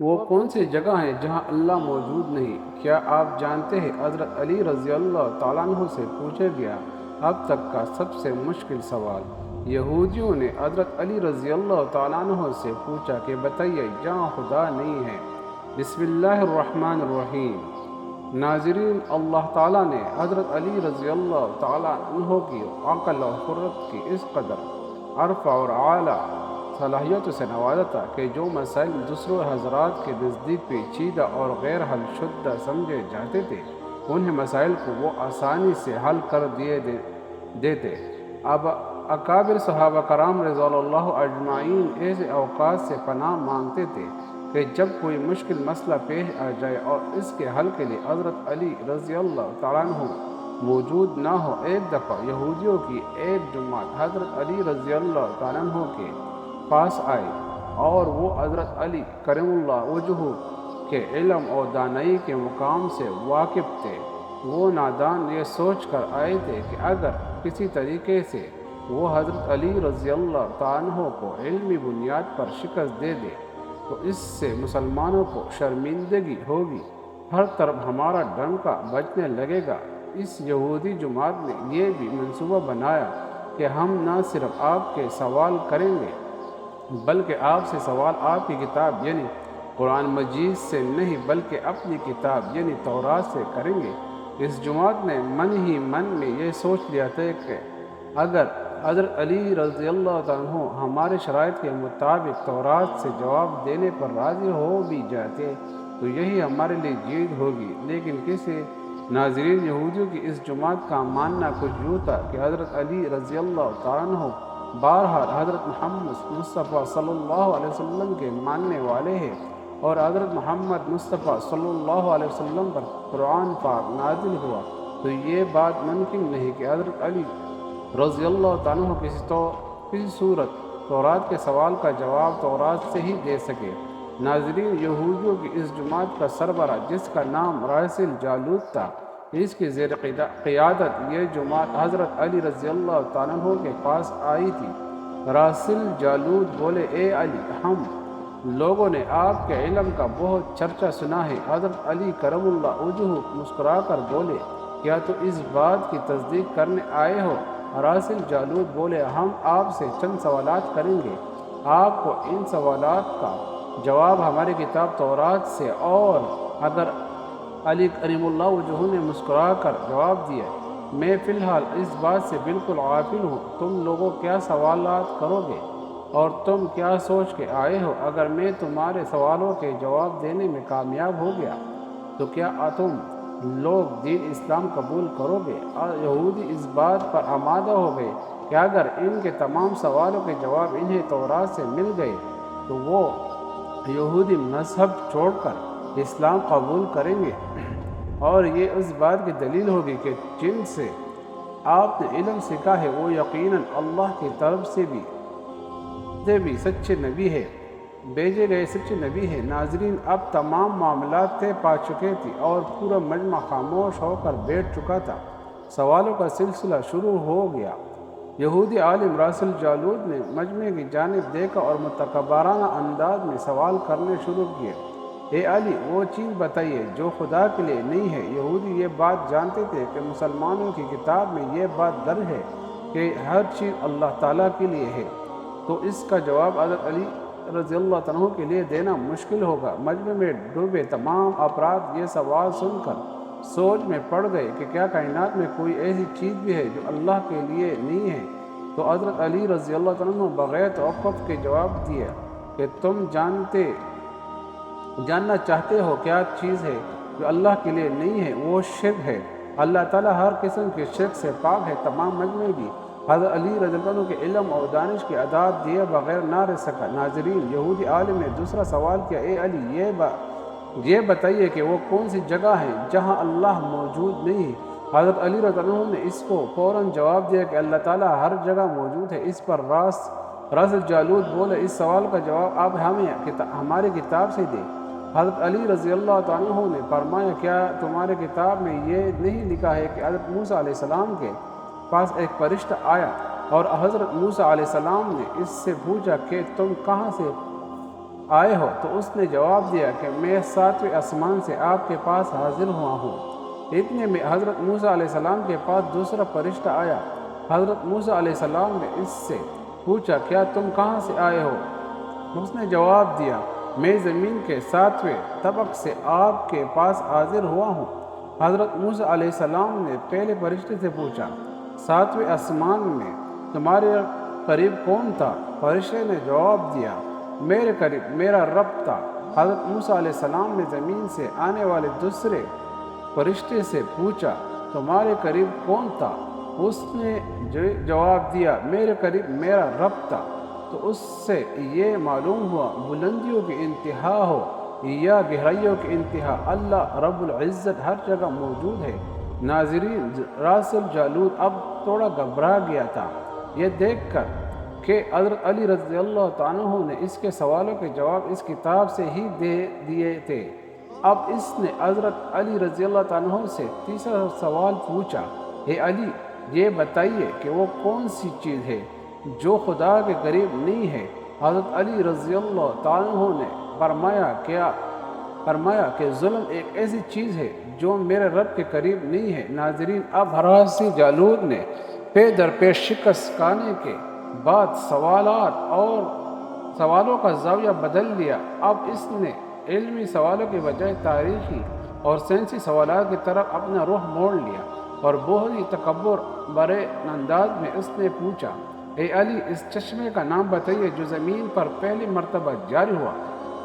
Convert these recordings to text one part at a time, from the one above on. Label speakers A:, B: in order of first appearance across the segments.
A: وہ کون سی جگہ ہیں جہاں اللہ موجود نہیں؟ کیا آپ جانتے ہیں حضرت علی رضی اللہ تعالیٰ عنہ سے پوچھا گیا اب تک کا سب سے مشکل سوال؟ یہودیوں نے حضرت علی رضی اللہ تعالیٰ عنہ سے پوچھا کہ بتائیے جہاں خدا نہیں ہے۔ بسم اللہ الرحمن الرحیم۔ ناظرین، اللہ تعالیٰ نے حضرت علی رضی اللہ تعالیٰ عنہ کی عقل و حرت کی اس قدر عرفہ اور اعلیٰ صلاحیتوں سے نوازا تھا کہ جو مسائل دوسروں حضرات کے نزدیک پیچیدہ اور غیر حل شدہ سمجھے جاتے تھے، انہیں مسائل کو وہ آسانی سے حل کر دیتے۔ اب اکابر صحابہ کرام رضوان اللہ اجمعین ایسے اوقات سے پناہ مانگتے تھے کہ جب کوئی مشکل مسئلہ پیش آ جائے اور اس کے حل کے لیے حضرت علی رضی اللہ تعالیٰ عنہ موجود نہ ہو۔ ایک دفعہ یہودیوں کی ایک جماعت حضرت علی رضی اللہ تعالیٰ عنہ کے پاس آئی اور وہ حضرت علی کرم اللہ وجہہ کے علم اور دانائی کے مقام سے واقف تھے۔ وہ نادان یہ سوچ کر آئے تھے کہ اگر کسی طریقے سے وہ حضرت علی رضی اللہ تعالیٰ عنہ کو علمی بنیاد پر شکست دے دے تو اس سے مسلمانوں کو شرمندگی ہوگی، ہر طرف ہمارا ڈنکا بجنے لگے گا۔ اس یہودی جماعت نے یہ بھی منصوبہ بنایا کہ ہم نہ صرف آپ کے سوال کریں گے بلکہ آپ سے سوال آپ کی کتاب یعنی قرآن مجید سے نہیں بلکہ اپنی کتاب یعنی تورات سے کریں گے۔ اس جماعت نے من ہی من میں یہ سوچ لیا تھا کہ اگر حضرت علی رضی اللہ عنہ ہمارے شرائط کے مطابق تورات سے جواب دینے پر راضی ہو بھی جاتے تو یہی ہمارے لیے جیت ہوگی۔ لیکن کسی ناظرین، یہودیوں کی اس جماعت کا ماننا کچھ یوں تھا کہ حضرت علی رضی اللہ تعالیٰ عنہ بہرحال حضرت محمد مصطفیٰ صلی اللہ علیہ وسلم کے ماننے والے ہیں اور حضرت محمد مصطفیٰ صلی اللہ علیہ وسلم پر قرآن پاک نازل ہوا، تو یہ بات ممکن نہیں کہ حضرت علی رضی اللہ تعالیٰ عنہ کسی صورت تورات کے سوال کا جواب تورات سے ہی دے سکے۔ ناظرین، یہودیوں کی اس جماعت کا سربراہ جس کا نام راسل جالوت تھا، اس کی زیر قیادت یہ جماعت حضرت علی رضی اللہ تعالیٰ عنہ کے پاس آئی تھی۔ راسل جالوت بولے، اے علی، ہم لوگوں نے آپ کے علم کا بہت چرچا سنا ہے۔ حضرت علی کرم اللہ وجہہ مسکرا کر بولے، کیا تو اس بات کی تصدیق کرنے آئے ہو؟ راسل جالوت بولے، ہم آپ سے چند سوالات کریں گے، آپ کو ان سوالات کا جواب ہماری کتاب تورات سے۔ اور اگر علی کریم اللہ وجہہ نے مسکرا کر جواب دیا، میں فی الحال اس بات سے بالکل غافل ہوں، تم لوگوں کیا سوالات کرو گے اور تم کیا سوچ کے آئے ہو؟ اگر میں تمہارے سوالوں کے جواب دینے میں کامیاب ہو گیا تو کیا تم لوگ دین اسلام قبول کرو گے؟ یہودی اس بات پر آمادہ ہو گئے کہ اگر ان کے تمام سوالوں کے جواب انہیں تورات سے مل گئے تو وہ یہودی مذہب چھوڑ کر اسلام قبول کریں گے، اور یہ اس بات کی دلیل ہوگی کہ جن سے آپ نے علم سیکھا ہے وہ یقیناً اللہ کی طرف سے بھی سچے نبی ہے، بھیجے گئے سچے نبی ہے۔ ناظرین، اب تمام معاملات طے پا چکے تھے اور پورا مجمع خاموش ہو کر بیٹھ چکا تھا۔ سوالوں کا سلسلہ شروع ہو گیا۔ یہودی عالم راسل جالوت نے مجمع کی جانب دیکھا اور متکبرانہ انداز میں سوال کرنے شروع کیے، اے علی، وہ چیز بتائیے جو خدا کے لیے نہیں ہے۔ یہودی یہ بات جانتے تھے کہ مسلمانوں کی کتاب میں یہ بات درج ہے کہ ہر چیز اللہ تعالیٰ کے لیے ہے، تو اس کا جواب حضرت علی رضی اللہ عنہ کے لیے دینا مشکل ہوگا۔ مجمع میں ڈوبے تمام افراد یہ سوال سن کر سوچ میں پڑ گئے کہ کیا کائنات میں کوئی ایسی چیز بھی ہے جو اللہ کے لیے نہیں ہے؟ تو حضرت علی رضی اللہ عنہ بغیر توقف کے جواب دیا کہ تم جاننا چاہتے ہو کیا چیز ہے جو اللہ کے لیے نہیں ہے؟ وہ شرک ہے۔ اللہ تعالیٰ ہر قسم کے شرک سے پاک ہے۔ تمام مجمع بھی حضرت علی رضی اللہ عنہ کے علم اور دانش کی اعداد دیے بغیر نہ رہ سکا۔ ناظرین، یہودی عالم نے دوسرا سوال کیا، اے علی، یہ بتائیے کہ وہ کون سی جگہ ہے جہاں اللہ موجود نہیں ہے؟ حضرت علی رضی اللہ عنہ نے اس کو فوراً جواب دیا کہ اللہ تعالیٰ ہر جگہ موجود ہے۔ اس پر راسل جالوت بولے، اس سوال کا جواب آپ ہمیں ہماری کتاب سے دیں۔ حضرت علی رضی اللہ عنہ نے فرمایا، کیا تمہاری کتاب میں یہ نہیں لکھا ہے کہ حضرت موسیٰ علیہ السلام کے پاس ایک فرشتہ آیا اور حضرت موسیٰ علیہ السلام نے اس سے پوچھا کہ تم کہاں سے آئے ہو؟ تو اس نے جواب دیا کہ میں 7ویں آسمان سے آپ کے پاس حاضر ہوا ہوں۔ اتنے میں حضرت موسیٰ علیہ السلام کے پاس دوسرا فرشتہ آیا۔ حضرت موسیٰ علیہ السلام نے اس سے پوچھا کیا تم کہاں سے آئے ہو؟ اس نے جواب دیا میں زمین کے 7ویں طبق سے آپ کے پاس حاضر ہوا ہوں۔ حضرت موسیٰ علیہ السلام نے پہلے فرشتے سے پوچھا 7ویں آسمان میں تمہارے قریب کون تھا؟ فرشتے نے جواب دیا میرے قریب میرا رب تھا۔ حضرت موسیٰ علیہ السلام نے زمین سے آنے والے دوسرے فرشتے سے پوچھا تمہارے قریب کون تھا؟ اس نے جواب دیا میرے قریب میرا رب تھا۔ تو اس سے یہ معلوم ہوا بلندیوں کی انتہا ہو یا گہرائیوں کی انتہا اللہ رب العزت ہر جگہ موجود ہے۔ ناظرین، راس الجالوت اب تھوڑا گھبرا گیا تھا یہ دیکھ کر کہ حضرت علی رضی اللہ تعالیٰ عنہ نے اس کے سوالوں کے جواب اس کتاب سے ہی دے دیے تھے۔ اب اس نے حضرت علی رضی اللہ تعالیٰ عنہ سے تیسرا سوال پوچھا اے علی یہ بتائیے کہ وہ کون سی چیز ہے جو خدا کے قریب نہیں ہے؟ حضرت علی رضی اللہ تعالیٰ عنہ نے فرمایا کہ ظلم ایک ایسی چیز ہے جو میرے رب کے قریب نہیں ہے۔ ناظرین، اب راس جالوت نے پے در پے شکست کھانے کے بعد سوالوں کا زاویہ بدل لیا۔ اب اس نے علمی سوالوں کے بجائے تاریخی اور سائنسی سوالات کی طرف اپنا رخ موڑ لیا اور بہت ہی تکبر برے انداز میں اس نے پوچھا اے علی اس چشمے کا نام بتائیے جو زمین پر پہلی مرتبہ جاری ہوا۔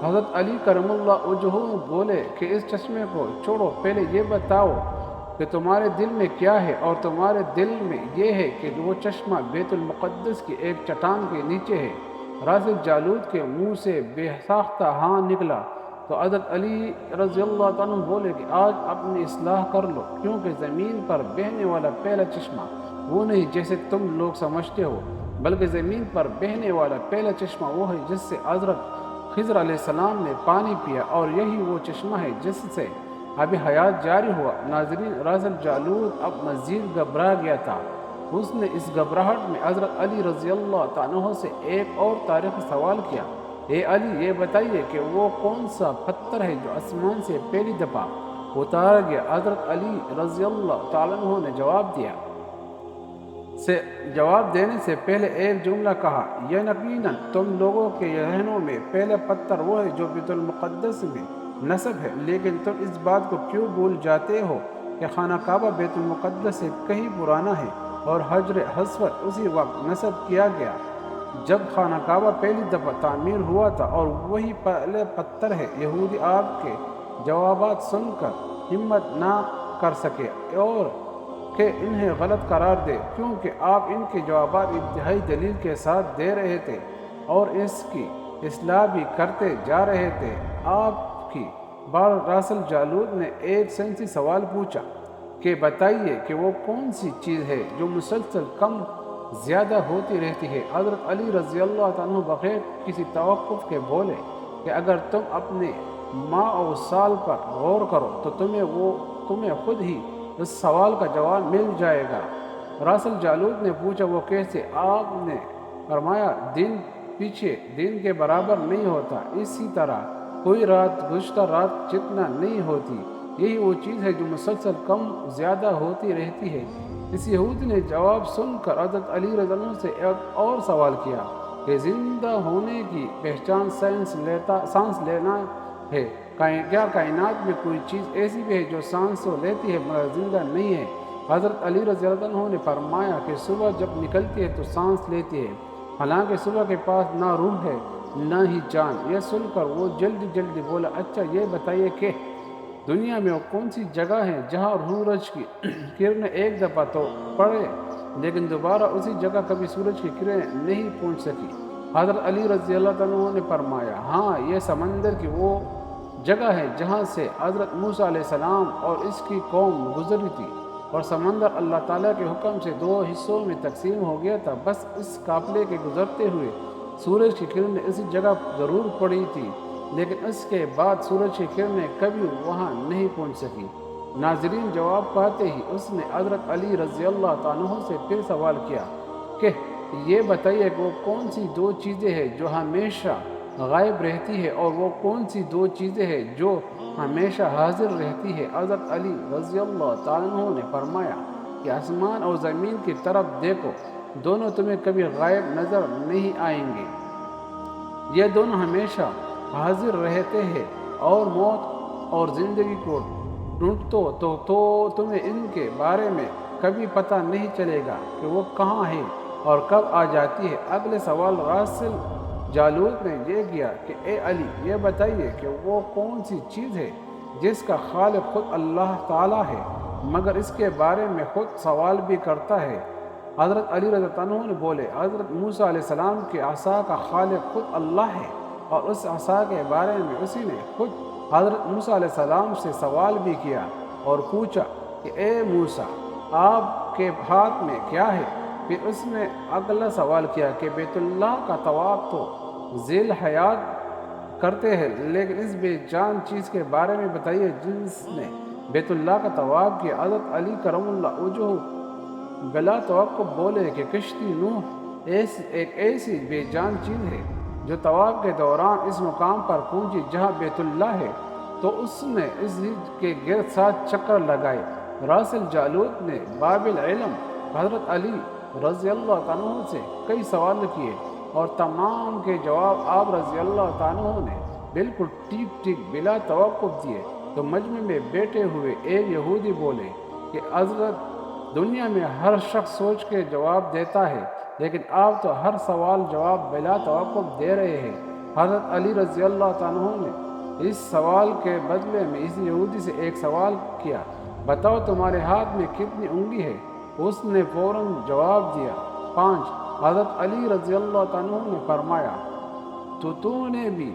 A: حضرت علی کرم اللہ وجہہ بولے کہ اس چشمے کو چھوڑو، پہلے یہ بتاؤ کہ تمہارے دل میں کیا ہے، اور تمہارے دل میں یہ ہے کہ وہ چشمہ بیت المقدس کی ایک چٹان کے نیچے ہے۔ راس جالوت کے منہ سے بے ساختہ ہاں نکلا تو حضرت علی رضی اللہ عنہ بولے کہ آج اپنی اصلاح کر لو، کیونکہ زمین پر بہنے والا پہلا چشمہ وہ نہیں جیسے تم لوگ سمجھتے ہو، بلکہ زمین پر بہنے والا پہلا چشمہ وہ ہے جس سے حضرت خضر علیہ السلام نے پانی پیا، اور یہی وہ چشمہ ہے جس سے اب حیات جاری ہوا۔ ناظرین، راس الجالوت اب مزید گھبرا گیا تھا۔ اس نے اس گھبراہٹ میں حضرت علی رضی اللہ تعالیٰ عنہ سے ایک اور تاریخی سوال کیا اے علی یہ بتائیے کہ وہ کون سا پتھر ہے جو آسمان سے پہلی دفعہ اتارا گیا؟ حضرت علی رضی اللہ تعالیٰ عنہ نے جواب دینے سے پہلے ایک جملہ کہا یقیناً تم لوگوں کے ذہنوں میں پہلا پتھر وہ ہے جو بیت المقدس میں نصب ہے، لیکن تم اس بات کو کیوں بھول جاتے ہو کہ خانہ کعبہ بیت المقدس سے کہیں پرانا ہے، اور حجر اسود اسی وقت نصب کیا گیا جب خانہ کعبہ پہلی دفعہ تعمیر ہوا تھا، اور وہی پہلے پتھر ہے۔ یہودی آپ کے جوابات سن کر ہمت نہ کر سکے اور کہ انہیں غلط قرار دے، کیونکہ آپ ان کے جوابات انتہائی دلیل کے ساتھ دے رہے تھے اور اس کی اصلاح بھی کرتے جا رہے تھے۔ آپ کی بار راس الجالوت نے ایک سائنسی سوال پوچھا کہ بتائیے کہ وہ کون سی چیز ہے جو مسلسل کم زیادہ ہوتی رہتی ہے؟ حضرت علی رضی اللہ عنہ بغیر کسی توقف کے بولے کہ اگر تم اپنے ماہ اور سال پر غور کرو تو تمہیں خود ہی اس سوال کا جواب مل جائے گا۔ راس الجالوت نے پوچھا وہ کیسے؟ آپ نے فرمایا دن پیچھے دن کے برابر نہیں ہوتا، اسی طرح کوئی رات گزشتہ رات جتنا نہیں ہوتی۔ یہی وہ چیز ہے جو مسلسل کم زیادہ ہوتی رہتی ہے۔ اس یہودی نے جواب سن کر حضرت علی رضی اللہ عنہ سے ایک اور سوال کیا کہ زندہ ہونے کی پہچان سانس لینا ہے، کیا کائنات میں کوئی چیز ایسی بھی ہے جو سانس تو لیتی ہے مگر زندہ نہیں ہے؟ حضرت علی رضی اللہ عنہ نے فرمایا کہ صبح جب نکلتی ہے تو سانس لیتی ہے، حالانکہ صبح کے پاس نہ روح ہے نہ ہی جان۔ یہ سن کر وہ جلدی بولا اچھا یہ بتائیے کہ دنیا میں وہ کون سی جگہ ہے جہاں سورج کی کرنیں ایک دفعہ تو پڑے لیکن دوبارہ اسی جگہ کبھی سورج کی کرنیں نہیں پہنچ سکی؟ حضرت علی رضی اللہ عنہ نے فرمایا ہاں، یہ سمندر کی وہ جگہ ہے جہاں سے حضرت موسیٰ علیہ السلام اور اس کی قوم گزری تھی، اور سمندر اللہ تعالیٰ کے حکم سے 2 حصوں میں تقسیم ہو گیا تھا۔ بس اس قافلے کے گزرتے ہوئے سورج کی کرنیں اسی جگہ ضرور پڑی تھی، لیکن اس کے بعد سورج کی کرنیں کبھی وہاں نہیں پہنچ سکی۔ ناظرین، جواب پاتے ہی اس نے حضرت علی رضی اللہ عنہ سے پھر سوال کیا کہ یہ بتائیے کہ وہ کون سی 2 چیزیں ہیں جو ہمیشہ غائب رہتی ہے اور وہ کون سی دو چیزیں ہیں جو ہمیشہ حاضر رہتی ہے؟ حضرت علی رضی اللہ تعالیٰ عنہ نے فرمایا کہ آسمان اور زمین کی طرف دیکھو، دونوں تمہیں کبھی غائب نظر نہیں آئیں گے، یہ دونوں ہمیشہ حاضر رہتے ہیں، اور موت اور زندگی کو ڈھونڈو تو تمہیں ان کے بارے میں کبھی پتہ نہیں چلے گا کہ وہ کہاں ہے اور کب آ جاتی ہے۔ اگلے سوال راسل جالوت نے یہ کیا کہ اے علی، یہ بتائیے کہ وہ کون سی چیز ہے جس کا خالق خود اللہ تعالیٰ ہے، مگر اس کے بارے میں خود سوال بھی کرتا ہے؟ حضرت علی رضی اللہ عنہ نے بولے، حضرت موسیٰ علیہ السلام کی عصا کا خالق خود اللہ ہے، اور اس عصا کے بارے میں اسی نے خود حضرت موسیٰ علیہ السلام سے سوال بھی کیا اور پوچھا کہ اے موسیٰ، آپ کے ہاتھ میں کیا ہے؟ پھر اس نے اگلا سوال کیا کہ بیت اللہ کا طواف تو ذیل حیات کرتے ہیں، لیکن اس بے جان چیز کے بارے میں بتائیے جس نے بیت اللہ کا طواف کیا۔ حضرت علی کرم اللہ وجہہ بلا توقف بولے کہ کشتی نوح ایک ایسی بے جان چیز ہے جو طواف کے دوران اس مقام پر پہنچی جہاں بیت اللہ ہے، تو اس نے اس کے گرد 7 چکر لگائے۔ راسل جالوت نے باب العلم حضرت علی رضی اللہ عنہ سے کئی سوال کیے اور تمام کے جواب آپ رضی اللہ عنہ نے بالکل ٹھیک ٹھیک بلا توقف دیے۔ تو مجمع میں بیٹھے ہوئے ایک یہودی بولے کہ حضرت، دنیا میں ہر شخص سوچ کے جواب دیتا ہے، لیکن آپ تو ہر سوال جواب بلا توقف دے رہے ہیں۔ حضرت علی رضی اللہ عنہ نے اس سوال کے بدلے میں اس یہودی سے ایک سوال کیا، بتاؤ تمہارے ہاتھ میں کتنی انگلی ہے؟ اس نے فوراً جواب دیا 5۔ حضرت علی رضی اللہ عنہ نے فرمایا تو نے بھی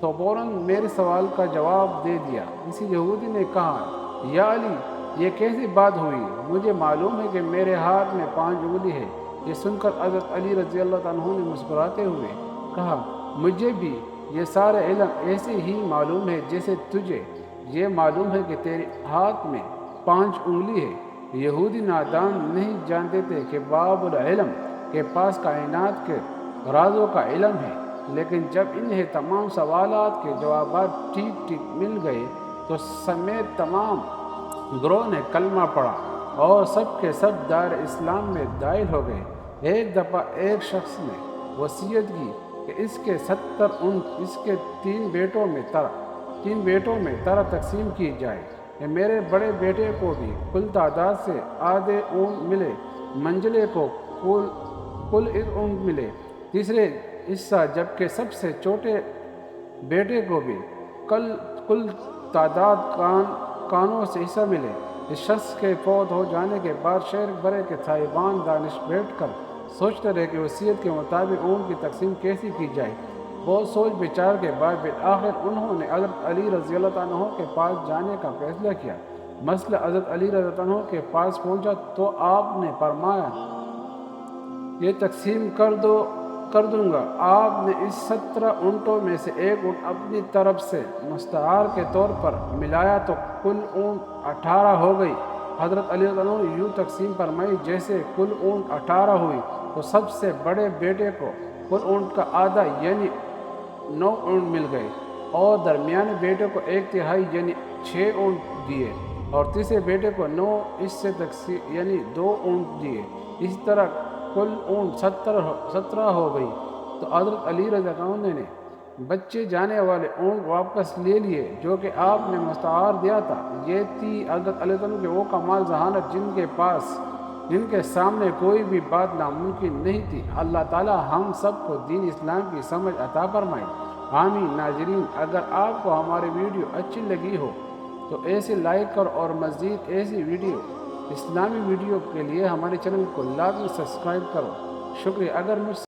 A: تو فوراً میرے سوال کا جواب دے دیا۔ اسی یہودی نے کہا، یا علی، یہ کیسی بات ہوئی؟ مجھے معلوم ہے کہ میرے ہاتھ میں 5 انگلی ہے۔ یہ سن کر حضرت علی رضی اللہ عنہ نے مسکراتے ہوئے کہا، مجھے بھی یہ سارا علم ایسے ہی معلوم ہے جیسے تجھے یہ معلوم ہے کہ تیرے ہاتھ میں 5 انگلی ہے۔ یہودی نادان نہیں جانتے تھے کہ باب العلم کے پاس کائنات کے رازوں کا علم ہے، لیکن جب انہیں تمام سوالات کے جوابات ٹھیک ٹھیک مل گئے تو سمیت تمام گروہ نے کلمہ پڑھا اور سب کے سب دائر اسلام میں داخل ہو گئے۔ ایک دفعہ ایک شخص نے وصیت کی کہ اس کے 70 اونٹ اس کے 3 بیٹوں میں طرح تقسیم کی جائے کہ میرے بڑے بیٹے کو بھی کل تعداد سے آدھے اونٹ ملے، منجلے کو کل 1 اونٹ ملے تیسرے حصہ، جبکہ سب سے چھوٹے بیٹے کو بھی کل تعداد کانوں سے حصہ ملے۔ اس شخص کے فوت ہو جانے کے بعد شہر بھرے کے صاحبان دانش بیٹھ کر سوچتے رہے کہ وصیت کے مطابق اونٹ کی تقسیم کیسی کی جائے۔ بہت سوچ بچار کے بعد بالآخر انہوں نے حضرت علی رضی اللہ عنہ کے پاس جانے کا فیصلہ کیا۔ مسئلہ حضرت علی رضی اللہ عنہ کے پاس پہنچا تو آپ نے فرمایا، یہ تقسیم کر دوں گا۔ آپ نے اس 17 اونٹوں میں سے 1 اونٹ اپنی طرف سے مستعار کے طور پر ملایا تو کل اونٹ 18 ہو گئی۔ حضرت علی رضی اللہ عنہ نے یوں تقسیم فرمائی، جیسے کل اونٹ 18 ہوئی تو سب سے بڑے بیٹے کو کل اونٹ کا آدھا یعنی 9 اونٹ مل گئے، اور درمیانے بیٹے کو 1/3 یعنی 6 اونٹ دیے، اور تیسرے بیٹے کو 9 اس سے تقسیم یعنی 2 اونٹ دیے۔ اسی طرح کل اونٹ 17 ہو گئی۔ تو حضرت علی رضی اللہ عنہ نے بچے جانے والے اونٹ واپس لے لیے جو کہ آپ نے مستعار دیا تھا۔ یہ تھی حضرت علی رضی اللہ عنہ کے وہ کمال ذہانت جن کے سامنے کوئی بھی بات ناممکن نہیں تھی۔ اللہ تعالی ہم سب کو دین اسلام کی سمجھ عطا فرمائے، آمین۔ ناظرین، اگر آپ کو ہماری ویڈیو اچھی لگی ہو تو ایسے لائک کرو اور مزید ایسی اسلامی ویڈیو کے لیے ہمارے چینل کو لازمی سبسکرائب کرو۔ شکریہ۔ اگر مجھ سے